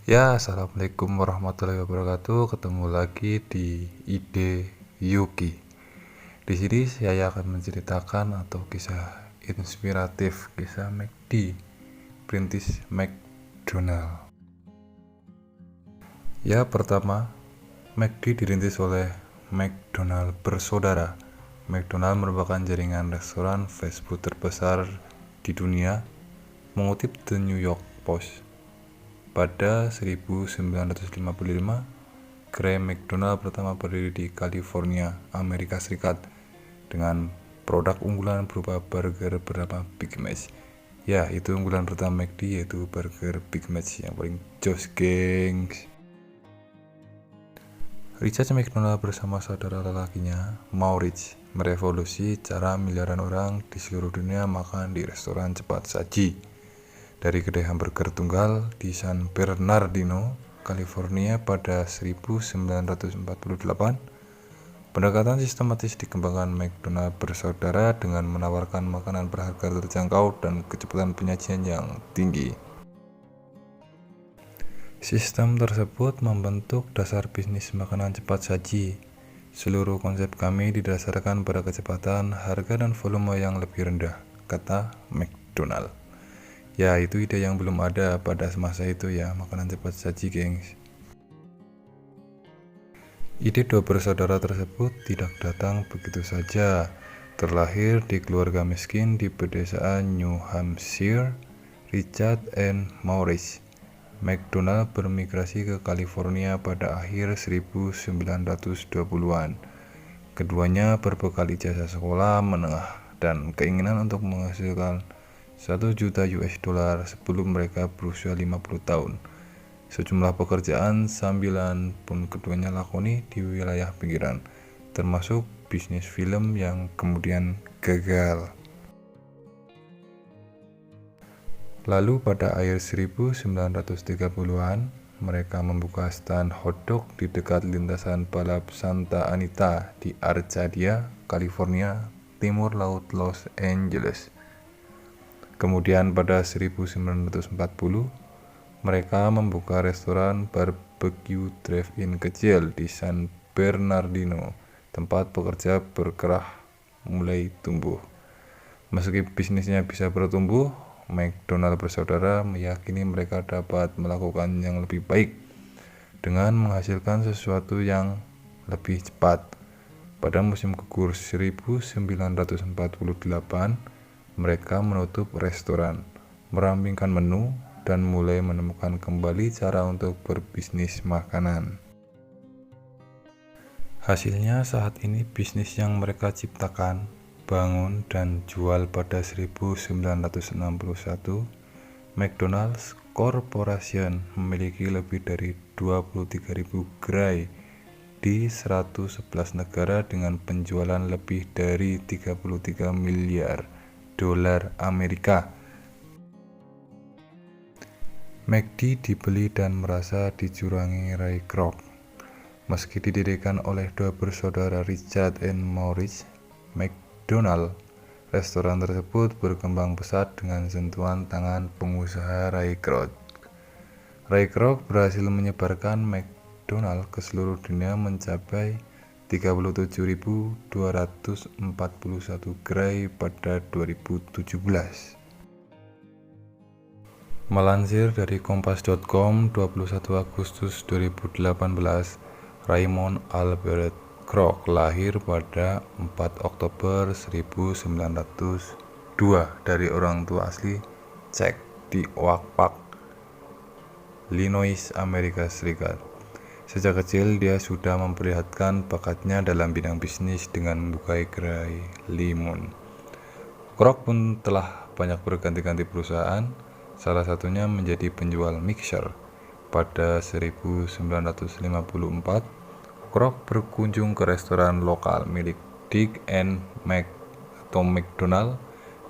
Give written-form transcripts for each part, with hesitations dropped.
Ya, assalamualaikum warahmatullahi wabarakatuh. Ketemu lagi di Ide Yuki. Di sini saya akan menceritakan atau kisah inspiratif, kisah McD, Perintis McDonald. Ya, pertama, McD dirintis oleh McDonald bersaudara. McDonald merupakan jaringan restoran fast food terbesar di dunia, mengutip The New York Post. Pada 1955, Graham McDonald pertama berdiri di California, Amerika Serikat, dengan produk unggulan berupa burger bernama Big Mac. Ya, itu unggulan pertama McD, yaitu burger Big Mac yang paling jos, gengs. Richard McDonald bersama saudara lelakinya, Maurice, merevolusi cara miliaran orang di seluruh dunia makan di restoran cepat saji. Dari kedai hamburger tunggal di San Bernardino, California pada 1948, pendekatan sistematis dikembangkan McDonald bersaudara dengan menawarkan makanan berharga terjangkau dan kecepatan penyajian yang tinggi. Sistem tersebut membentuk dasar bisnis makanan cepat saji. Seluruh konsep kami didasarkan pada kecepatan, harga, dan volume yang lebih rendah, kata McDonald. Ya, itu ide yang belum ada pada masa itu ya, makanan cepat saji, gengs. Ide dua bersaudara tersebut tidak datang begitu saja. Terlahir di keluarga miskin di pedesaan New Hampshire, Richard and Maurice McDonald bermigrasi ke California pada akhir 1920-an. Keduanya berbekal ijazah sekolah menengah dan keinginan untuk menghasilkan 1 juta US dollar sebelum mereka berusia 50 tahun. Sejumlah pekerjaan sambilan pun keduanya lakoni di wilayah pinggiran, termasuk bisnis film yang kemudian gagal. Lalu pada akhir 1930-an, mereka membuka stand hotdog di dekat lintasan balap Santa Anita di Arcadia, California, timur laut Los Angeles. Kemudian pada 1940, mereka membuka restoran barbecue drive-in kecil di San Bernardino, tempat pekerja berkerah mulai tumbuh. Meski bisnisnya bisa bertumbuh, McDonald bersaudara meyakini mereka dapat melakukan yang lebih baik dengan menghasilkan sesuatu yang lebih cepat. Pada musim gugur 1948, mereka menutup restoran, merampingkan menu, dan mulai menemukan kembali cara untuk berbisnis makanan. Hasilnya saat ini bisnis yang mereka ciptakan, bangun, dan jual pada 1961, McDonald's Corporation memiliki lebih dari 23.000 gerai di 111 negara dengan penjualan lebih dari 33 miliar dolar Amerika. McD dibeli dan merasa dicurangi Ray Kroc. Meski didirikan oleh dua bersaudara Richard and Maurice McDonald, restoran tersebut berkembang pesat dengan sentuhan tangan pengusaha Ray Kroc. Ray Kroc berhasil menyebarkan McDonald ke seluruh dunia mencapai 37.241 gerai pada 2017. Melansir dari kompas.com 21 Agustus 2018, Raymond Albert Kroc lahir pada 4 Oktober 1902 dari orang tua asli Czech di Oak Park, Illinois, Amerika Serikat. Sejak kecil dia sudah memperlihatkan bakatnya dalam bidang bisnis dengan membuka gerai limun. Kroc pun telah banyak berganti-ganti perusahaan, salah satunya menjadi penjual mixer. Pada 1954, Kroc berkunjung ke restoran lokal milik Dick and Mac atau McDonald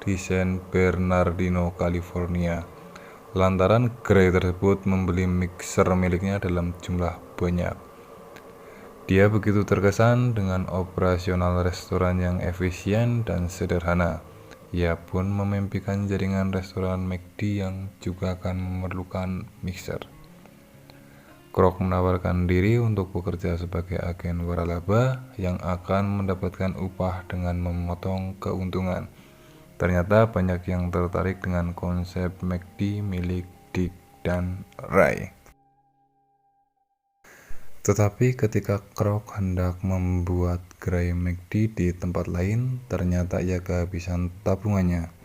di San Bernardino, California. Lantaran gerai tersebut membeli mixer miliknya dalam jumlah banyak. Dia begitu terkesan dengan operasional restoran yang efisien dan sederhana. Ia pun memimpikan jaringan restoran McD yang juga akan memerlukan mixer. Kroc menawarkan diri untuk bekerja sebagai agen waralaba yang akan mendapatkan upah dengan memotong keuntungan. Ternyata banyak yang tertarik dengan konsep McD milik Dick dan Ray. Tetapi ketika Kroc hendak membuat gerai McD di tempat lain, ternyata ia kehabisan tabungannya.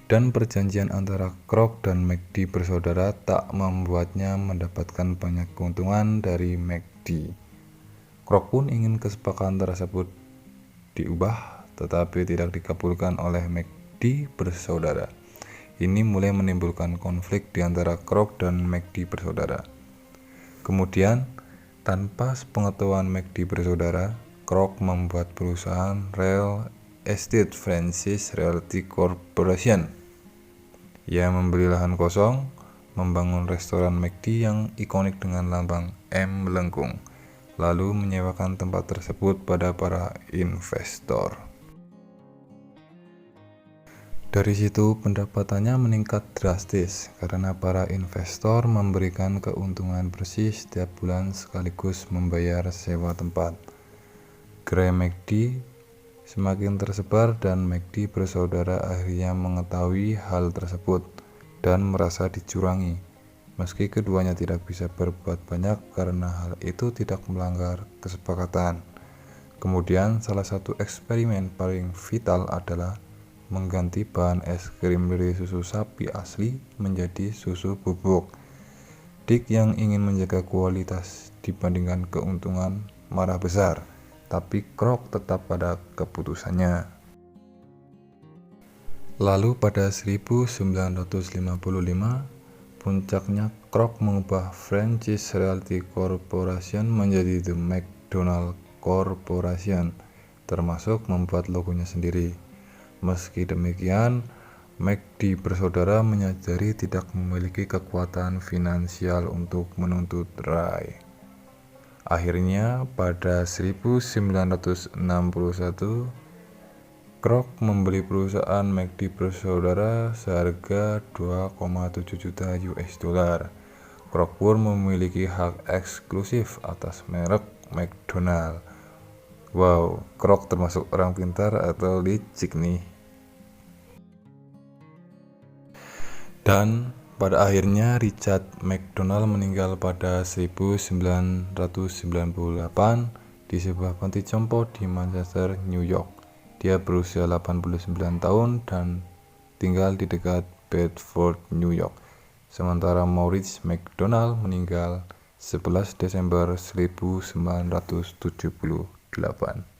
Dan perjanjian antara Kroc dan McD bersaudara tak membuatnya mendapatkan banyak keuntungan dari McD. Kroc pun ingin kesepakatan tersebut diubah, tetapi tidak dikabulkan oleh McD bersaudara. Ini mulai menimbulkan konflik di antara Kroc dan McD bersaudara. Kemudian, tanpa sepengetahuan McD bersaudara, Kroc membuat perusahaan real estate Francis Realty Corporation. Ia membeli lahan kosong, membangun restoran McD yang ikonik dengan lambang M melengkung, lalu menyewakan tempat tersebut pada para investor. Dari situ pendapatannya meningkat drastis karena para investor memberikan keuntungan bersih setiap bulan sekaligus membayar sewa tempat. Gerai McD semakin tersebar dan McD bersaudara akhirnya mengetahui hal tersebut dan merasa dicurangi. Meski keduanya tidak bisa berbuat banyak karena hal itu tidak melanggar kesepakatan. Kemudian salah satu eksperimen paling vital adalah mengganti bahan es krim dari susu sapi asli menjadi susu bubuk. Dick yang ingin menjaga kualitas dibandingkan keuntungan marah besar, tapi Kroc tetap pada keputusannya. Lalu pada 1955, puncaknya Kroc mengubah Francis Realty Corporation menjadi The McDonald Corporation, termasuk membuat logonya sendiri. Meski demikian, McD bersaudara menyadari tidak memiliki kekuatan finansial untuk menuntut Ray. Akhirnya pada 1961, Kroc membeli perusahaan McD bersaudara seharga 2,7 juta US dollar. Kroc pun memiliki hak eksklusif atas merek McDonald. Wow, Kroc termasuk orang pintar atau licik nih. Dan pada akhirnya Richard McDonald meninggal pada 1998 di sebuah panti jompo di Manchester, New York. Dia berusia 89 tahun dan tinggal di dekat Bedford, New York. Sementara Maurice McDonald meninggal 11 Desember 1978.